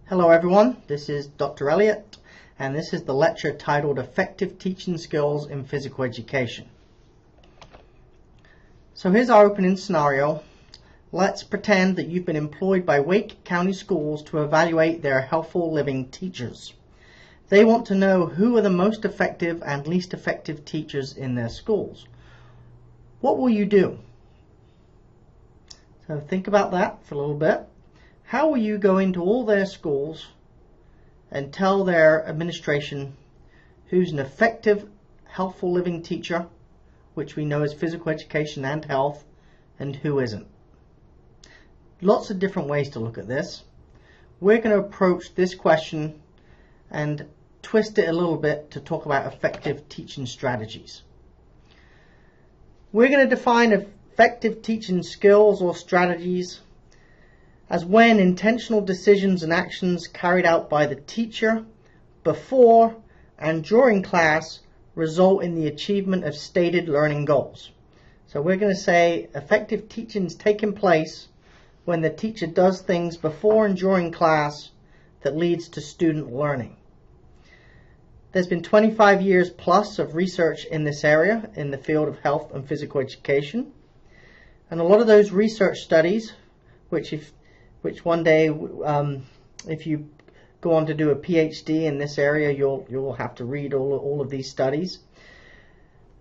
Hello everyone, this is Dr. Elliott and this is the lecture titled Effective Teaching Skills in Physical Education. So here's our opening scenario. Let's pretend that you've been employed by Wake County Schools to evaluate their healthful living teachers. They want to know who are the most effective and least effective teachers in their schools. What will you do? So think about that for a little bit. How will you go into all their schools and tell their administration who's an effective, healthful living teacher, which we know is physical education and health, and who isn't? Lots of different ways to look at this. We're going to approach this question and twist it a little bit to talk about effective teaching strategies. We're going to define effective teaching skills or strategies as when intentional decisions and actions carried out by the teacher before and during class result in the achievement of stated learning goals. So we're going to say effective teaching is taking place when the teacher does things before and during class that leads to student learning. There's been 25 years plus of research in this area in the field of health and physical education. And a lot of those research studies, which one day, if you go on to do a PhD in this area, you'll have to read all of these studies.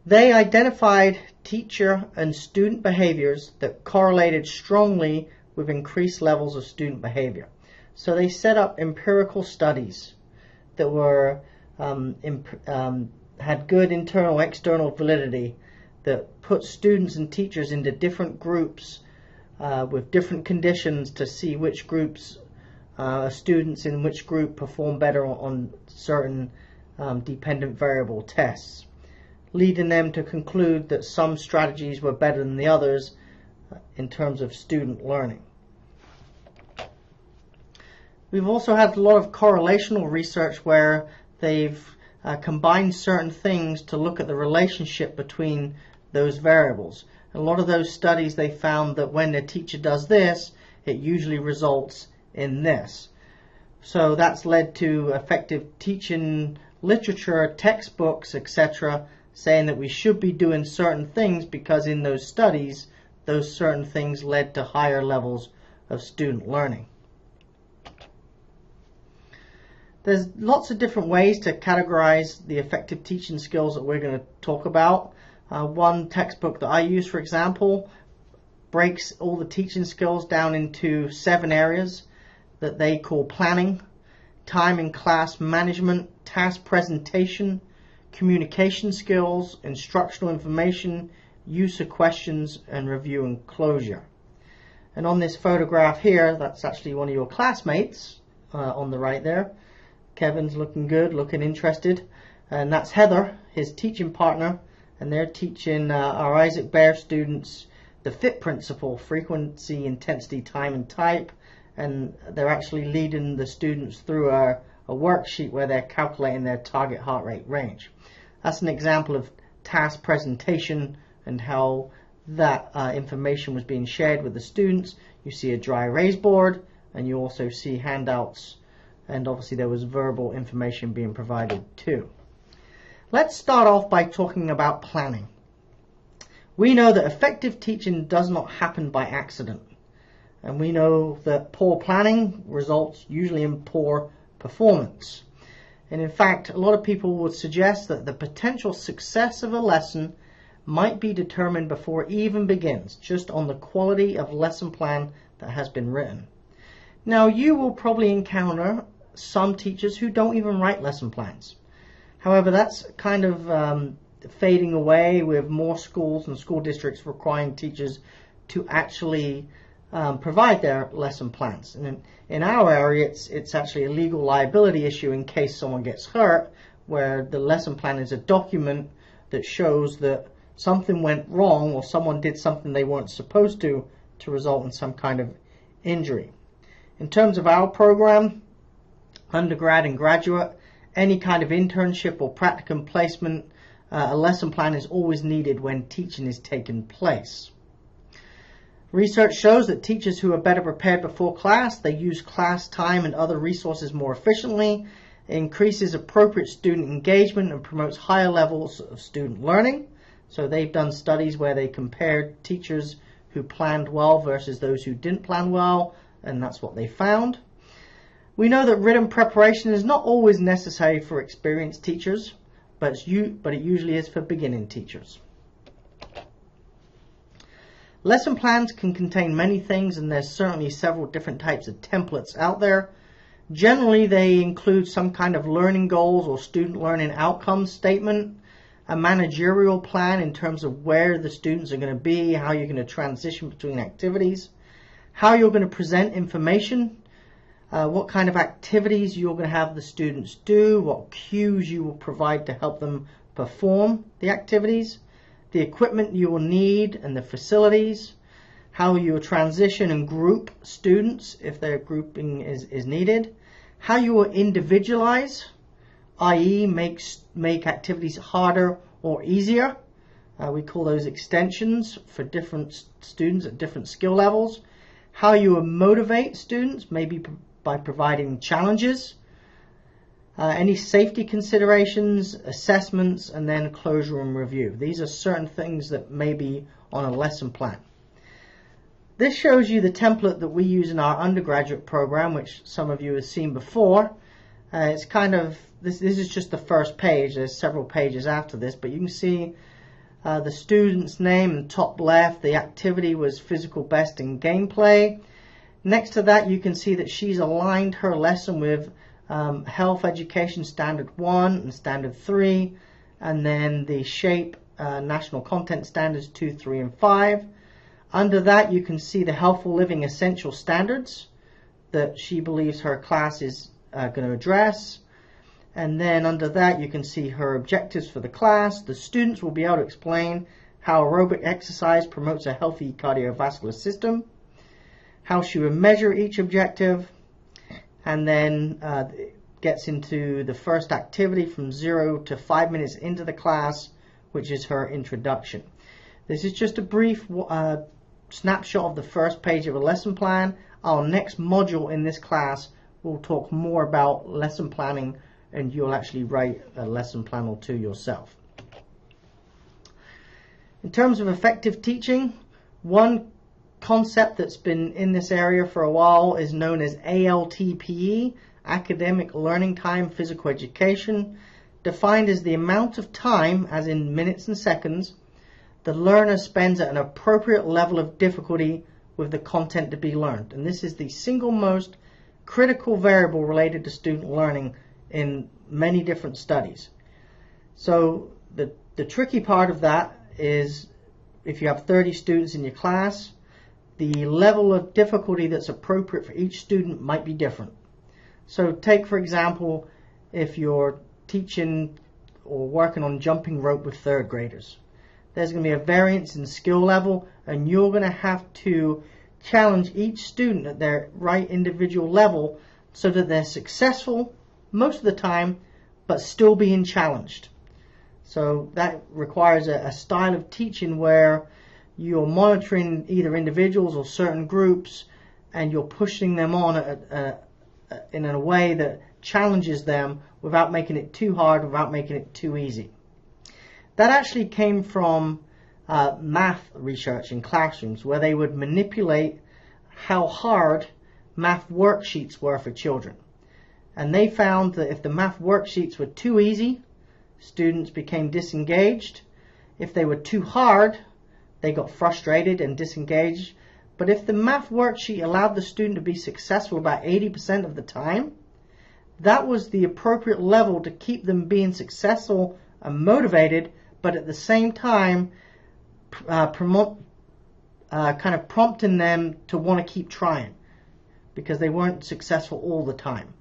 They identified teacher and student behaviors that correlated strongly with increased levels of student behavior. So they set up empirical studies that were had good internal, external validity that put students and teachers into different groups with different conditions to see which groups, students in which group perform better on certain dependent variable tests, leading them to conclude that some strategies were better than the others in terms of student learning. We've also had a lot of correlational research where they've combined certain things to look at the relationship between those variables. A lot of those studies, they found that when the teacher does this, it usually results in this. So that's led to effective teaching literature, textbooks, etc., saying that we should be doing certain things because in those studies, those certain things led to higher levels of student learning. There's lots of different ways to categorize the effective teaching skills that we're going to talk about. One textbook that I use, for example, breaks all the teaching skills down into 7 areas that they call planning, time and class management, task presentation, communication skills, instructional information, use of questions, and review and closure. And on this photograph here, that's actually one of your classmates on the right there. Kevin's looking good, looking interested. And that's Heather, his teaching partner. And they're teaching our Isaac Bear students the FIT principle, frequency, intensity, time, and type. And they're actually leading the students through a worksheet where they're calculating their target heart rate range. That's an example of task presentation and how that information was being shared with the students. You see a dry erase board, and you also see handouts, and obviously there was verbal information being provided too. Let's start off by talking about planning. We know that effective teaching does not happen by accident. And we know that poor planning results usually in poor performance. And in fact, a lot of people would suggest that the potential success of a lesson might be determined before it even begins, just on the quality of lesson plan that has been written. Now, you will probably encounter some teachers who don't even write lesson plans. However, that's kind of fading away with more schools and school districts requiring teachers to actually provide their lesson plans. And in our area, it's actually a legal liability issue in case someone gets hurt, where the lesson plan is a document that shows that something went wrong or someone did something they weren't supposed to result in some kind of injury. In terms of our program, undergrad and graduate, any kind of internship or practicum placement, a lesson plan is always needed when teaching is taking place. Research shows that teachers who are better prepared before class, they use class time and other resources more efficiently, it increases appropriate student engagement and promotes higher levels of student learning. So they've done studies where they compared teachers who planned well versus those who didn't plan well, and that's what they found. We know that written preparation is not always necessary for experienced teachers, but it usually is for beginning teachers. Lesson plans can contain many things, and there's certainly several different types of templates out there. Generally, they include some kind of learning goals or student learning outcomes statement, a managerial plan in terms of where the students are going to be, how you're going to transition between activities, how you're going to present information, what kind of activities you're going to have the students do, what cues you will provide to help them perform the activities, the equipment you will need and the facilities, how you will transition and group students if their grouping is needed, how you will individualize, i.e. make activities harder or easier. We call those extensions for different students at different skill levels. How you will motivate students, maybe by providing challenges, any safety considerations, assessments, and then closure and review. These are certain things that may be on a lesson plan. This shows you the template that we use in our undergraduate program, which some of you have seen before. It's kind of, this is just the first page. There's several pages after this, but you can see the student's name in the top left. The activity was physical best in gameplay. Next to that, you can see that she's aligned her lesson with Health Education Standard 1 and Standard 3, and then the SHAPE National Content Standards 2, 3, and 5. Under that, you can see the Healthful Living Essential Standards that she believes her class is going to address. And then under that, you can see her objectives for the class. The students will be able to explain how aerobic exercise promotes a healthy cardiovascular system, how she will measure each objective, and then gets into the first activity from 0 to 5 minutes into the class, which is her introduction. This is just a brief snapshot of the first page of a lesson plan. Our next module in this class will talk more about lesson planning, and you'll actually write a lesson plan or two yourself. In terms of effective teaching, one concept that's been in this area for a while is known as ALTPE, Academic Learning Time Physical Education, defined as the amount of time, as in minutes and seconds, the learner spends at an appropriate level of difficulty with the content to be learned. And this is the single most critical variable related to student learning in many different studies. So the tricky part of that is if you have 30 students in your class, the level of difficulty that's appropriate for each student might be different. So take, for example, if you're teaching or working on jumping rope with third graders. There's going to be a variance in skill level, and you're going to have to challenge each student at their right individual level so that they're successful most of the time, but still being challenged. So that requires a style of teaching where you're monitoring either individuals or certain groups, and you're pushing them on in a way that challenges them without making it too hard, without making it too easy. That actually came from math research in classrooms, where they would manipulate how hard math worksheets were for children. And they found that if the math worksheets were too easy, students became disengaged. If they were too hard, they got frustrated and disengaged. But if the math worksheet allowed the student to be successful about 80% of the time, that was the appropriate level to keep them being successful and motivated, but at the same time kind of prompting them to want to keep trying because they weren't successful all the time.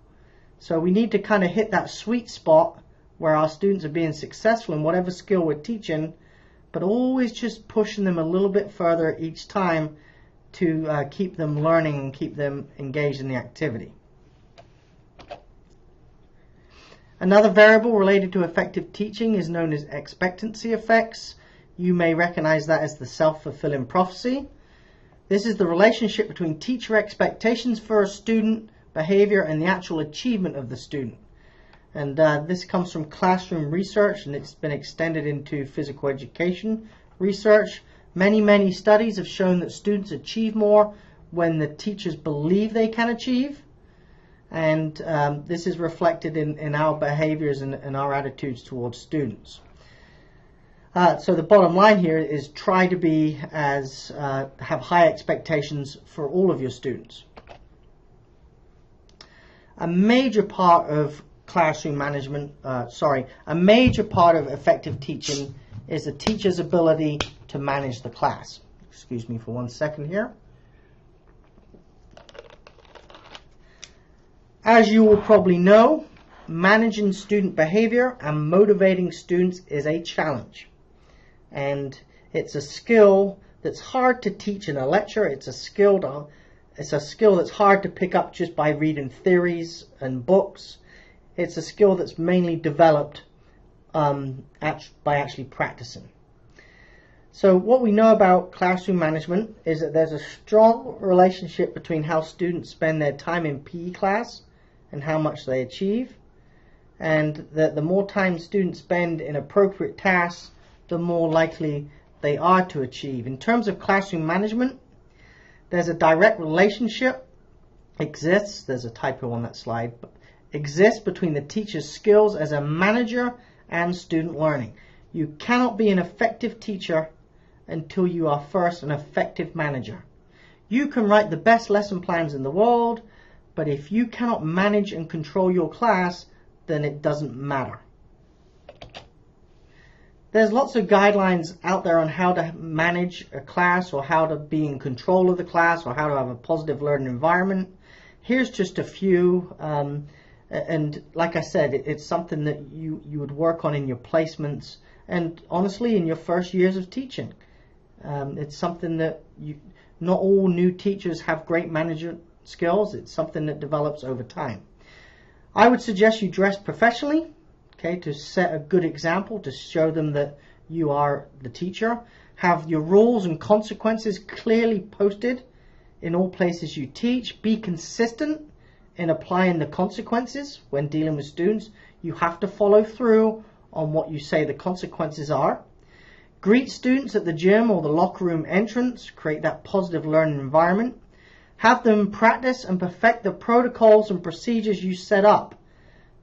So we need to kind of hit that sweet spot where our students are being successful in whatever skill we're teaching, but always just pushing them a little bit further each time to keep them learning and keep them engaged in the activity. Another variable related to effective teaching is known as expectancy effects. You may recognize that as the self-fulfilling prophecy. This is the relationship between teacher expectations for a student behavior and the actual achievement of the student. And this comes from classroom research, and it's been extended into physical education research. Many studies have shown that students achieve more when the teachers believe they can achieve. And this is reflected in our behaviors and our attitudes towards students. So the bottom line here is try to be have high expectations for all of your students. A major part of classroom management, a major part of effective teaching is the teacher's ability to manage the class. Excuse me for 1 second here. As you will probably know, managing student behavior and motivating students is a challenge. And it's a skill that's hard to teach in a lecture. It's a skill that's hard to pick up just by reading theories and books. It's a skill that's mainly developed by actually practicing. So what we know about classroom management is that there's a strong relationship between how students spend their time in PE class and how much they achieve, and that the more time students spend in appropriate tasks, the more likely they are to achieve. In terms of classroom management, there's a direct relationship exists, there's a typo on that slide, exists between the teacher's skills as a manager and student learning. You cannot be an effective teacher until you are first an effective manager. You can write the best lesson plans in the world, but if you cannot manage and control your class, then it doesn't matter. There's lots of guidelines out there on how to manage a class, or how to be in control of the class, or how to have a positive learning environment. Here's just a few, and like I said, it's something that you would work on in your placements and honestly in your first years of teaching. It's something that not all new teachers have great management skills. It's something that develops over time. I would suggest you dress professionally, okay, to set a good example, to show them that you are the teacher. Have your rules and consequences clearly posted in all places you teach. Be consistent in applying the consequences when dealing with students. You have to follow through on what you say the consequences are. Greet students at the gym or the locker room entrance. Create that positive learning environment. Have them practice and perfect the protocols and procedures you set up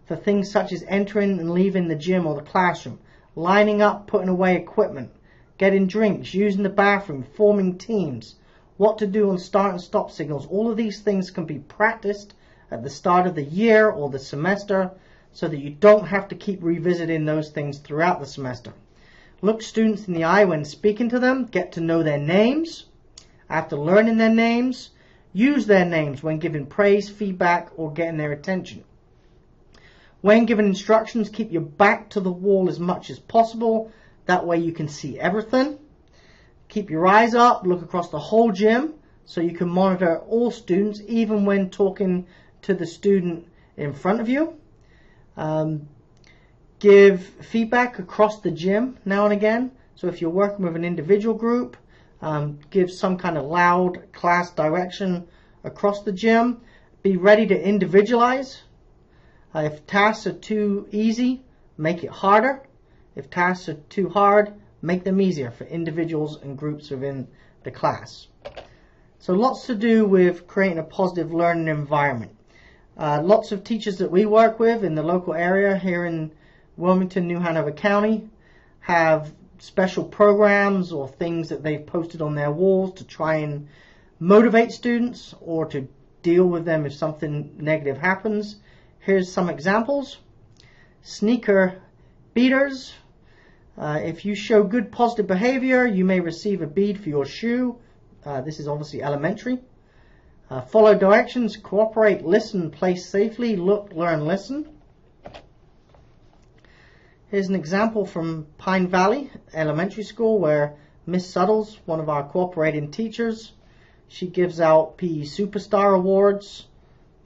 for things such as entering and leaving the gym or the classroom, lining up, putting away equipment, getting drinks, using the bathroom, forming teams, what to do on start and stop signals. All of these things can be practiced at the start of the year or the semester so that you don't have to keep revisiting those things throughout the semester. Look students in the eye when speaking to them. Get to know their names. After learning their names, use their names when giving praise, feedback, or getting their attention. When giving instructions, keep your back to the wall as much as possible. That way you can see everything. Keep your eyes up. Look across the whole gym so you can monitor all students, even when talking to the student in front of you. Give feedback across the gym now and again. So if you're working with an individual group, give some kind of loud class direction across the gym. Be ready to individualize. If tasks are too easy, make it harder. If tasks are too hard, make them easier for individuals and groups within the class. So lots to do with creating a positive learning environment. Lots of teachers that we work with in the local area here in Wilmington, New Hanover County have special programs or things that they've posted on their walls to try and motivate students or to deal with them if something negative happens. Here's some examples. Sneaker beaters. If you show good positive behavior, you may receive a bead for your shoe. This is obviously elementary. Follow directions, cooperate, listen, play safely, look, learn, listen. Here's an example from Pine Valley Elementary School where Miss Suttles, one of our cooperating teachers, she gives out PE Superstar Awards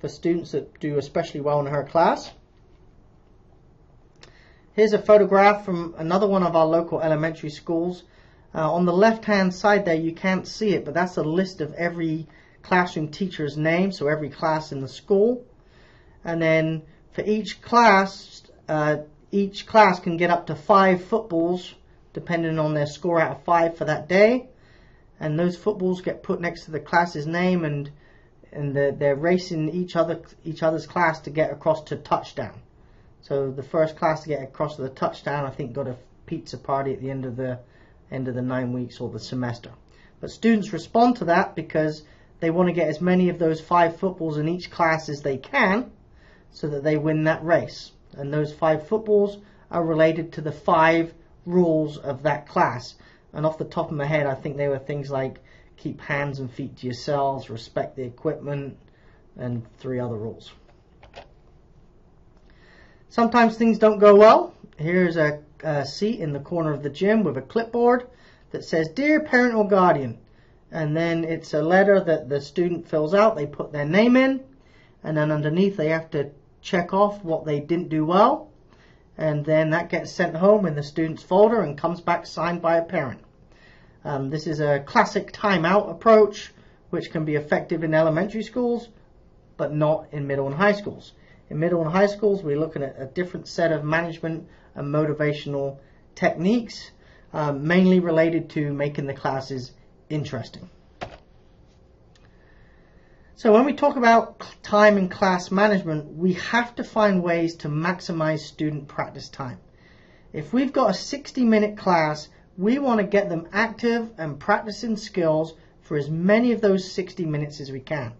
for students that do especially well in her class. Here's a photograph from another one of our local elementary schools. On the left hand side there, you can't see it, but that's a list of every classroom teacher's name, so every class in the school. And then for each class can get up to 5 footballs depending on their score out of 5 for that day, and those footballs get put next to the class's name, and they're racing each other's class to get across to touchdown. So the first class to get across to the touchdown, I think, got a pizza party at the end of the 9 weeks or the semester. But students respond to that because they want to get as many of those 5 footballs in each class as they can, so that they win that race. And those 5 footballs are related to the 5 rules of that class. And off the top of my head, I think they were things like keep hands and feet to yourselves, respect the equipment, and 3 other rules. Sometimes things don't go well. Here's a seat in the corner of the gym with a clipboard that says, "Dear parent or guardian," and then it's a letter that the student fills out. They put their name in, and then underneath they have to check off what they didn't do well, and then that gets sent home in the student's folder and comes back signed by a parent. This is a classic timeout approach, which can be effective in elementary schools, but not in middle and high schools. In middle and high schools, we're looking at a different set of management and motivational techniques, mainly related to making the classes interesting. So when we talk about time in class management, we have to find ways to maximize student practice time. If we've got a 60-minute class, we want to get them active and practicing skills for as many of those 60 minutes as we can.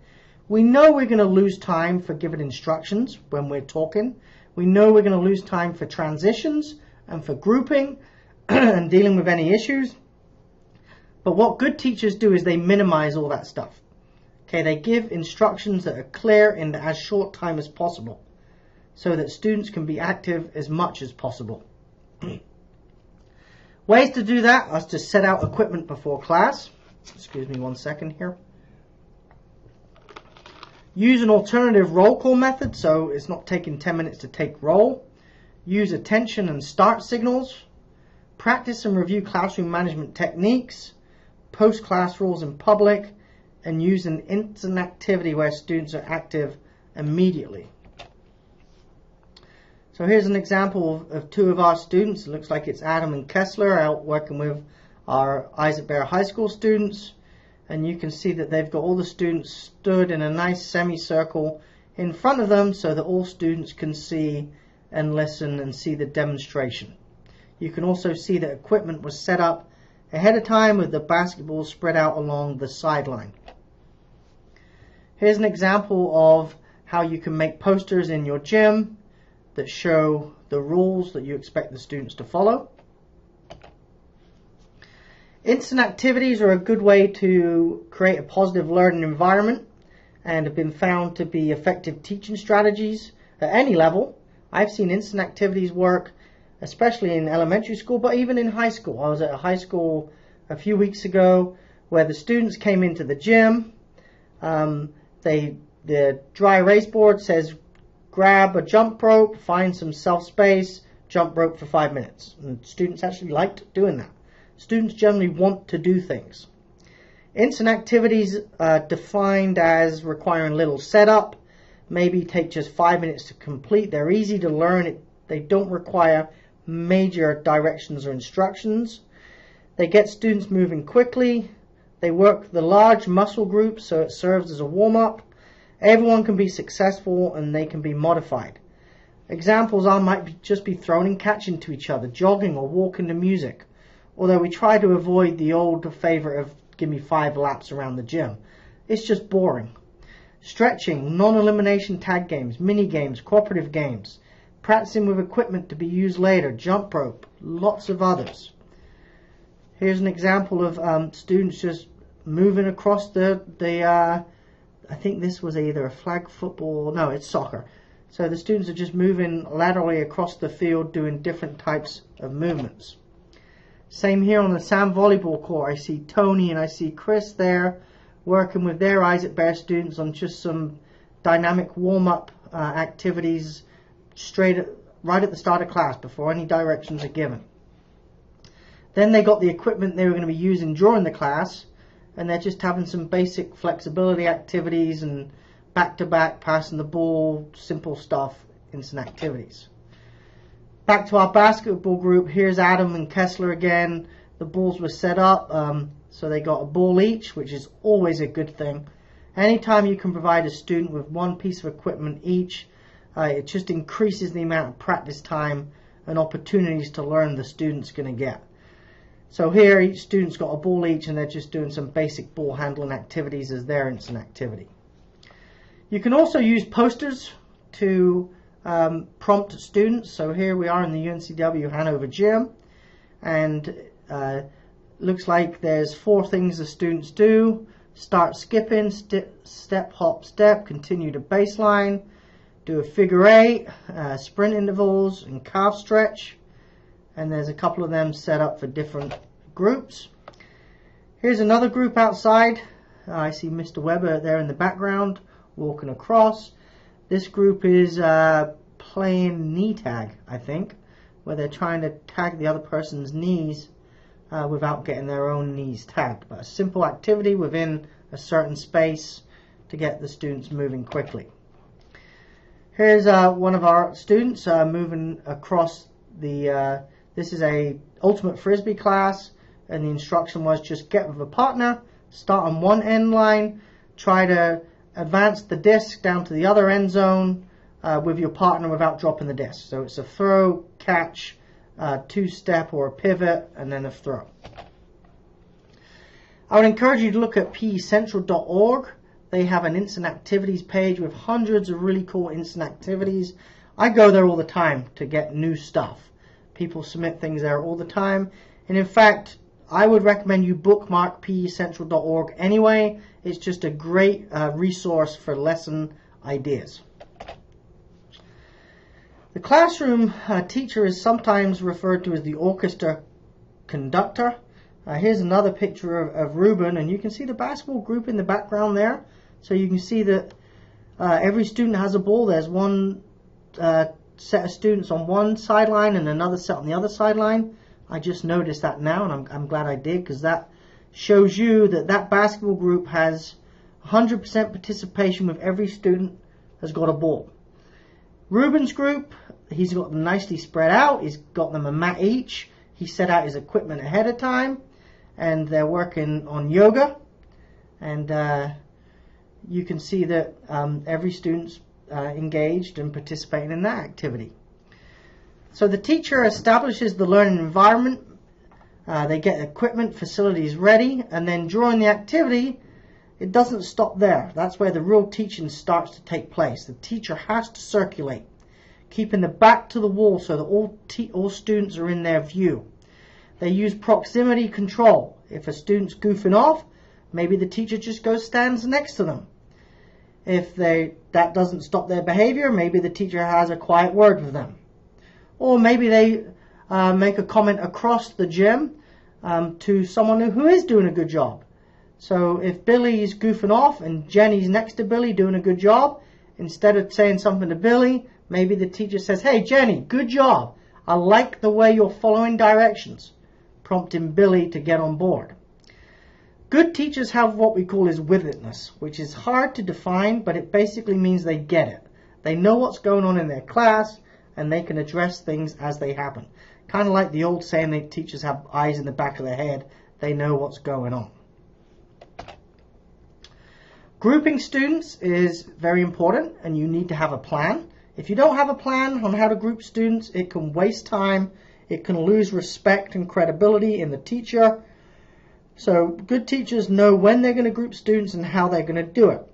We know we're going to lose time for giving instructions when we're talking. We know we're going to lose time for transitions and for grouping and dealing with any issues. But what good teachers do is they minimize all that stuff. Okay, they give instructions that are clear in as short time as possible so that students can be active as much as possible. Ways to do that are to set out equipment before class. Excuse me 1 second here. Use an alternative roll call method, so it's not taking 10 minutes to take roll. Use attention and start signals. Practice and review classroom management techniques. Post class rules in public. And use an instant activity where students are active immediately. So here's an example of 2 of our students. It looks like it's Adam and Kessler out working with our Isaac Bear High School students. And you can see that they've got all the students stood in a nice semicircle in front of them so that all students can see and listen and see the demonstration. You can also see that equipment was set up ahead of time with the basketballs spread out along the sideline. Here's an example of how you can make posters in your gym that show the rules that you expect the students to follow. Instant activities are a good way to create a positive learning environment and have been found to be effective teaching strategies at any level. I've seen instant activities work, especially in elementary school, but even in high school. I was at a high school a few weeks ago where the students came into the gym. The dry erase board says grab a jump rope, find some self-space, jump rope for 5 minutes. And students actually liked doing that. Students generally want to do things. Instant activities are defined as requiring little setup, maybe take just 5 minutes to complete. They're easy to learn. They don't require major directions or instructions. They get students moving quickly. They work the large muscle groups, so it serves as a warm-up. Everyone can be successful and they can be modified. Examples might just be throwing and catching to each other, jogging or walking to music. Although we try to avoid the old favorite of give me 5 laps around the gym. It's just boring. Stretching, non-elimination tag games, mini games, cooperative games, practicing with equipment to be used later, jump rope, lots of others. Here's an example of students just moving across I think this was either a flag football, no, it's soccer. So the students are just moving laterally across the field doing different types of movements. Same here on the sand volleyball court. I see Tony and I see Chris there working with their Isaac Bear students on just some dynamic warm-up activities right at the start of class before any directions are given. Then they got the equipment they were going to be using during the class, and they're just having some basic flexibility activities and back-to-back, passing the ball, simple stuff, instant activities. Back to our basketball group. Here's Adam and Kessler again. The balls were set up, so they got a ball each, which is always a good thing. Anytime you can provide a student with one piece of equipment each, it just increases the amount of practice time and opportunities to learn the student's going to get. So here each student's got a ball each, and they're just doing some basic ball handling activities as their instant activity. You can also use posters to prompt students. So here we are in the UNCW Hanover gym, and looks like there's 4 things the students do. Start skipping, step, hop, step, continue to baseline, do a figure 8, sprint intervals, and calf stretch. And there's a couple of them set up for different groups. Here's another group outside. I see Mr. Weber there in the background walking across. This group is playing knee tag, I think, where they're trying to tag the other person's knees without getting their own knees tagged. But a simple activity within a certain space to get the students moving quickly. Here's one of our students moving across the this is a ultimate frisbee class, and the instruction was just get with a partner, start on one end line, try to advance the disc down to the other end zone with your partner without dropping the disc. So it's a throw, catch, 2-step or a pivot, and then a throw. I would encourage you to look at pecentral.org. They have an instant activities page with hundreds of really cool instant activities. I go there all the time to get new stuff. People submit things there all the time. And in fact, I would recommend you bookmark pecentral.org anyway. It's just a great resource for lesson ideas. The classroom teacher is sometimes referred to as the orchestra conductor. Here's another picture of Ruben, and you can see the basketball group in the background there. So you can see that every student has a ball. There's one set of students on one sideline and another set on the other sideline. I just noticed that now, and I'm glad I did, because that shows you that that basketball group has 100% participation with every student has got a ball. Ruben's group, he's got them nicely spread out. He's got them a mat each. He set out his equipment ahead of time, and they're working on yoga. And you can see that every student's engaged and participating in that activity. So the teacher establishes the learning environment. They get equipment, facilities ready, and then during the activity, it doesn't stop there. That's where the real teaching starts to take place. The teacher has to circulate, keeping the back to the wall so that all students are in their view. They use proximity control. If a student's goofing off, maybe the teacher just stands next to them. If that doesn't stop their behavior, maybe the teacher has a quiet word with them. Or maybe they make a comment across the gym to someone who is doing a good job. So if Billy's goofing off and Jenny's next to Billy doing a good job, instead of saying something to Billy, maybe the teacher says, "Hey Jenny, good job. I like the way you're following directions," prompting Billy to get on board. Good teachers have what we call is with itness, which is hard to define, but it basically means they get it. They know what's going on in their class, and they can address things as they happen. Kind of like the old saying that teachers have eyes in the back of their head. They know what's going on. Grouping students is very important, and you need to have a plan. If you don't have a plan on how to group students, it can waste time. It can lose respect and credibility in the teacher. So good teachers know when they're going to group students and how they're going to do it.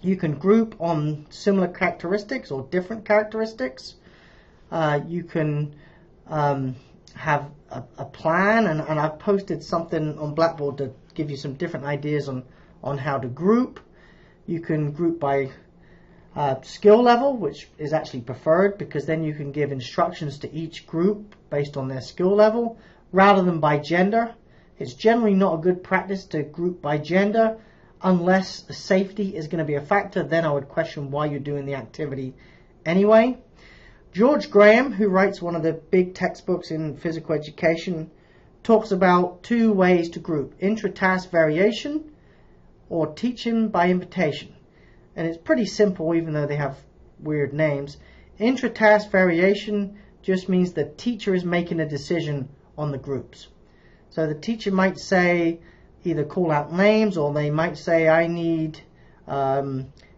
You can group on similar characteristics or different characteristics. You can have a plan, and I've posted something on Blackboard to give you some different ideas on how to group. You can group by skill level, which is actually preferred, because then you can give instructions to each group based on their skill level, rather than by gender. It's generally not a good practice to group by gender unless safety is going to be a factor. Then I would question why you're doing the activity anyway. George Graham, who writes one of the big textbooks in physical education, talks about two ways to group: intra-task variation or teaching by invitation. And it's pretty simple, even though they have weird names. Intra-task variation just means the teacher is making a decision on the groups. So the teacher might say, either call out names, or they might say, I need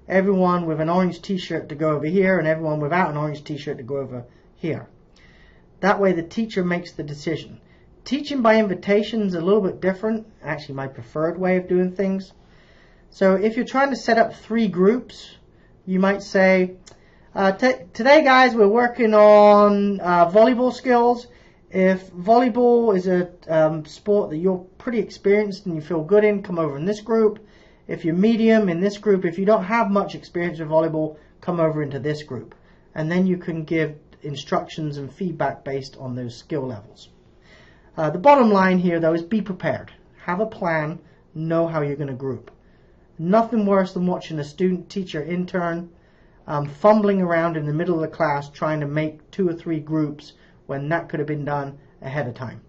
everyone with an orange t-shirt to go over here and everyone without an orange t-shirt to go over here. That way the teacher makes the decision. Teaching by invitation is a little bit different, actually my preferred way of doing things. So if you're trying to set up 3 groups, you might say, today guys, we're working on volleyball skills. If volleyball is a sport that you're pretty experienced and you feel good in, come over in this group. If you're medium, in this group. If you don't have much experience with volleyball, come over into this group. And then you can give instructions and feedback based on those skill levels. The bottom line here, though, is be prepared. Have a plan. Know how you're going to group. Nothing worse than watching a student, teacher, intern fumbling around in the middle of the class trying to make 2 or 3 groups when that could have been done ahead of time.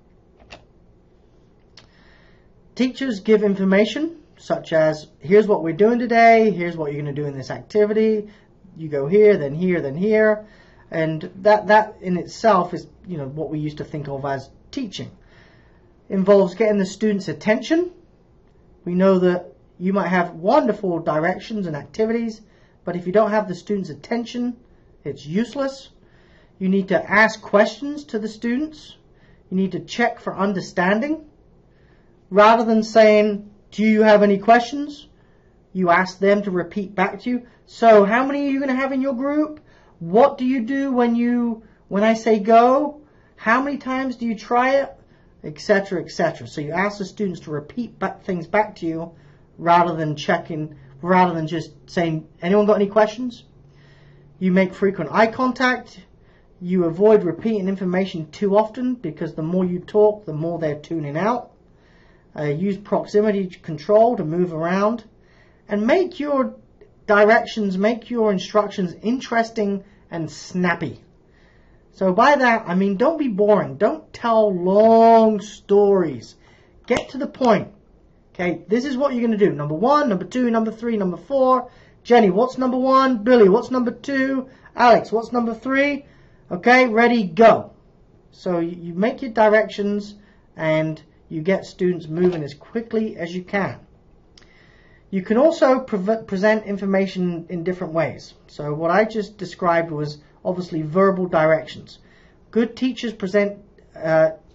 Teachers give information such as, here's what we're doing today, here's what you're going to do in this activity, you go here, then here, then here. And that in itself is, what we used to think of as teaching. Involves getting the student's attention. We know that you might have wonderful directions and activities, but if you don't have the student's attention, it's useless. You need to ask questions to the students. You need to check for understanding. Rather than saying, do you have any questions? You ask them to repeat back to you. So how many are you going to have in your group? What do you do when I say go? How many times do you try it? Etc., etc. So you ask the students to repeat things back to you rather than just saying, anyone got any questions? You make frequent eye contact. You avoid repeating information too often, because the more you talk, the more they're tuning out. Use proximity control to move around. And make your directions, make your instructions interesting and snappy. So by that, I mean, don't be boring. Don't tell long stories. Get to the point. Okay, this is what you're going to do. Number 1, number 2, number 3, number 4. Jenny, what's number 1? Billy, what's number 2? Alex, what's number 3? Okay, ready, go. So you make your directions and you get students moving as quickly as you can. You can also present information in different ways. So what I just described was obviously verbal directions. Good teachers present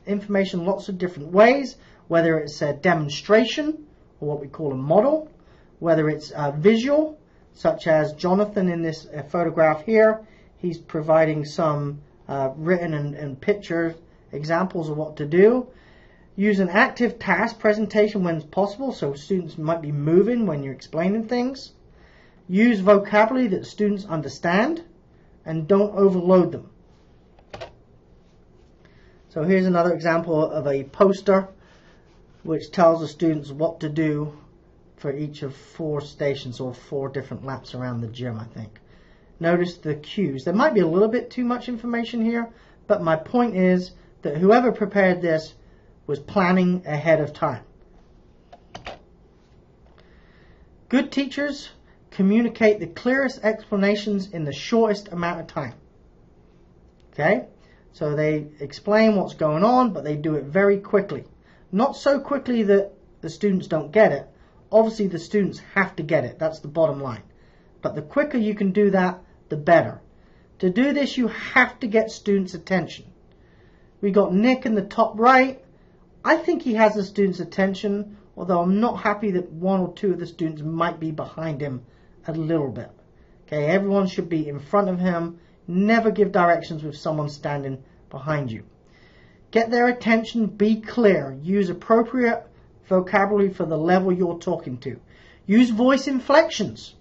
information lots of different ways, whether it's a demonstration or what we call a model, whether it's visual, such as Jonathan in this photograph here. He's providing some written and picture examples of what to do. Use an active task presentation when possible, so students might be moving when you're explaining things. Use vocabulary that students understand, and don't overload them. So here's another example of a poster which tells the students what to do for each of 4 stations, or 4 different laps around the gym, I think. Notice the cues. There might be a little bit too much information here, but my point is that whoever prepared this was planning ahead of time. Good teachers communicate the clearest explanations in the shortest amount of time. Okay? So they explain what's going on, but they do it very quickly. Not so quickly that the students don't get it. Obviously the students have to get it. That's the bottom line. But the quicker you can do that, the better. To do this, you have to get students' attention. We got Nick in the top right. I think he has the students' attention, although I'm not happy that 1 or 2 of the students might be behind him a little bit. Okay, everyone should be in front of him. Never give directions with someone standing behind you. Get their attention, be clear. Use appropriate vocabulary for the level you're talking to. Use voice inflections.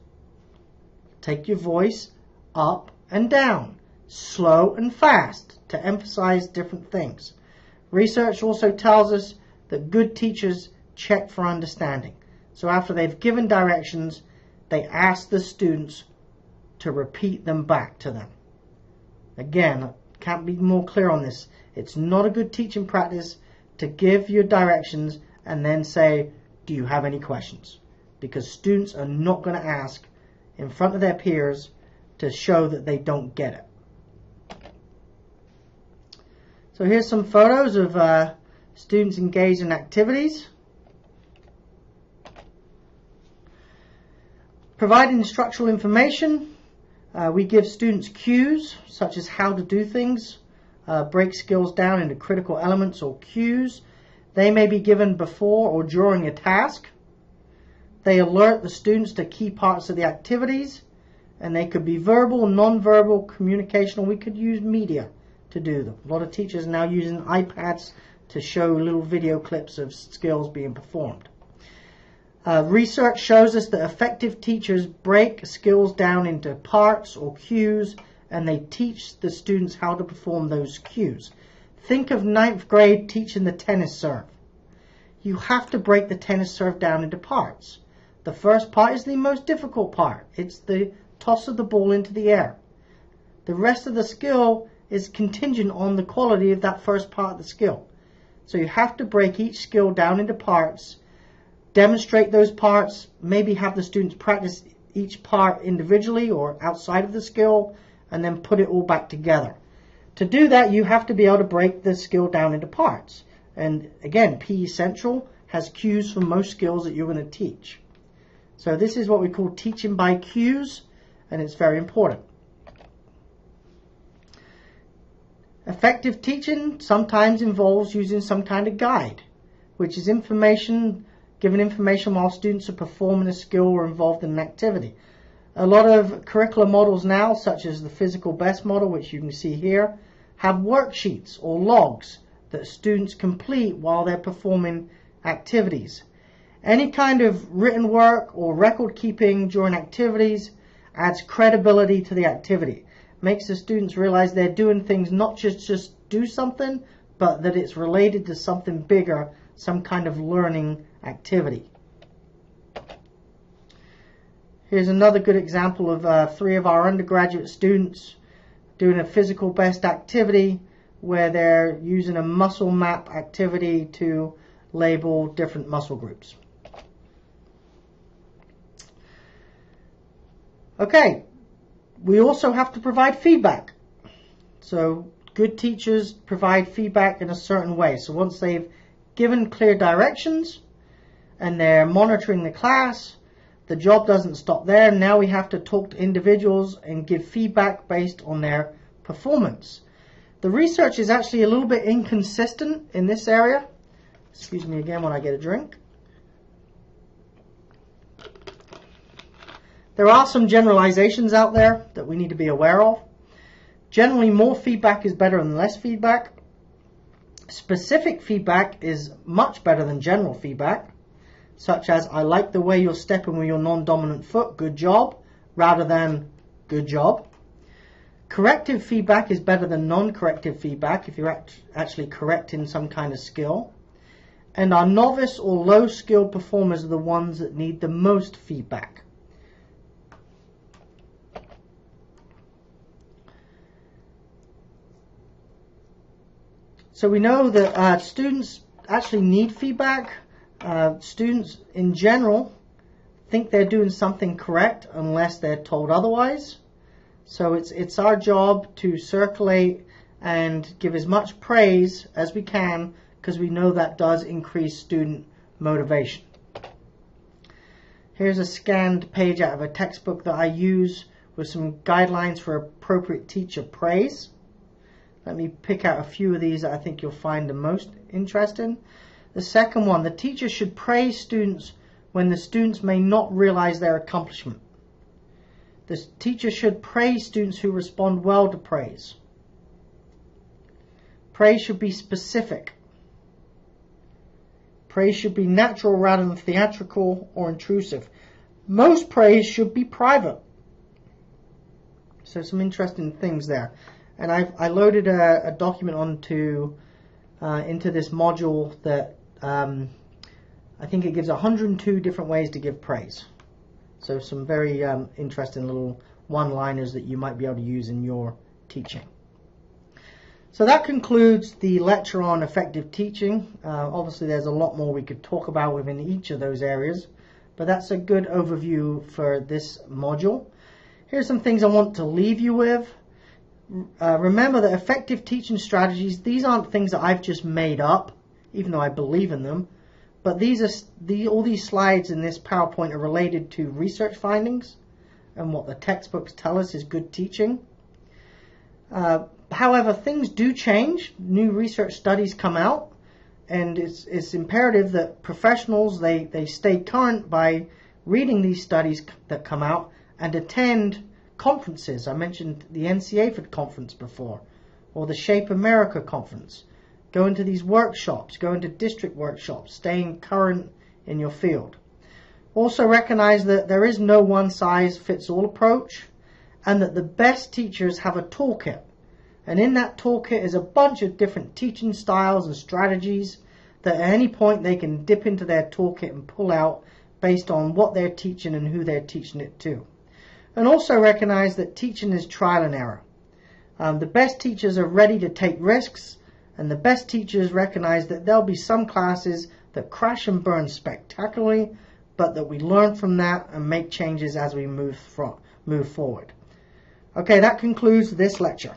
Take your voice up and down, slow and fast, to emphasize different things. Research also tells us that good teachers check for understanding. So after they've given directions, they ask the students to repeat them back to them. Again, I can't be more clear on this. It's not a good teaching practice to give your directions and then say, do you have any questions? Because students are not going to ask in front of their peers to show that they don't get it. So here's some photos of students engaged in activities. Providing structural information, we give students cues such as how to do things, break skills down into critical elements or cues. They may be given before or during a task. They alert the students to key parts of the activities, and they could be verbal, non-verbal, communication, or we could use media to do them. A lot of teachers are now using iPads to show little video clips of skills being performed. Research shows us that effective teachers break skills down into parts or cues, and they teach the students how to perform those cues. Think of 9th grade teaching the tennis serve. You have to break the tennis serve down into parts. The first part is the most difficult part. It's the toss of the ball into the air. The rest of the skill is contingent on the quality of that first part of the skill. So you have to break each skill down into parts, demonstrate those parts, maybe have the students practice each part individually or outside of the skill, and then put it all back together. To do that, you have to be able to break the skill down into parts. And again, PE Central has cues for most skills that you're going to teach. So this is what we call teaching by cues, and it's very important. Effective teaching sometimes involves using some kind of guide, which is giving information while students are performing a skill or involved in an activity. A lot of curriculum models now, such as the Physical Best model, which you can see here, have worksheets or logs that students complete while they're performing activities. Any kind of written work or record keeping during activities adds credibility to the activity. Makes the students realize they're doing things not just do something, but that it's related to something bigger, some kind of learning activity. Here's another good example of 3 of our undergraduate students doing a Physical Best activity where they're using a muscle map activity to label different muscle groups. Okay, we also have to provide feedback. So good teachers provide feedback in a certain way. So once they've given clear directions and they're monitoring the class, the job doesn't stop there. Now we have to talk to individuals and give feedback based on their performance. The research is actually a little bit inconsistent in this area. Excuse me again when I get a drink. There are some generalizations out there that we need to be aware of. Generally, more feedback is better than less feedback. Specific feedback is much better than general feedback, such as, I like the way you're stepping with your non-dominant foot, good job, rather than good job. Corrective feedback is better than non-corrective feedback if you're actually correcting some kind of skill. And our novice or low skill performers are the ones that need the most feedback. So we know that students actually need feedback. Students in general think they're doing something correct unless they're told otherwise. So it's our job to circulate and give as much praise as we can, because we know that does increase student motivation. Here's a scanned page out of a textbook that I use with some guidelines for appropriate teacher praise. Let me pick out a few of these that I think you'll find the most interesting. The second one, the teacher should praise students when the students may not realize their accomplishment. The teacher should praise students who respond well to praise. Praise should be specific. Praise should be natural rather than theatrical or intrusive. Most praise should be private. So some interesting things there. And I loaded a document into this module that I think it gives 102 different ways to give praise. So some very interesting little one-liners that you might be able to use in your teaching. So that concludes the lecture on effective teaching. Obviously there's a lot more we could talk about within each of those areas, but that's a good overview for this module. Here's some things I want to leave you with. Remember that effective teaching strategies, these aren't things that I've just made up, even though I believe in them, but all these slides in this PowerPoint are related to research findings and what the textbooks tell us is good teaching. However, things do change. New research studies come out, and it's imperative that professionals, they stay current by reading these studies that come out and attend conferences. I mentioned the NCAFID conference before, or the Shape America conference. Go into these workshops, go into district workshops, staying current in your field. Also recognize that there is no one-size-fits-all approach, and that the best teachers have a toolkit. And in that toolkit is a bunch of different teaching styles and strategies that at any point they can dip into their toolkit and pull out based on what they're teaching and who they're teaching it to. And also recognize that teaching is trial and error. The best teachers are ready to take risks, and the best teachers recognize that there'll be some classes that crash and burn spectacularly, but that we learn from that and make changes as we move forward. Okay, that concludes this lecture.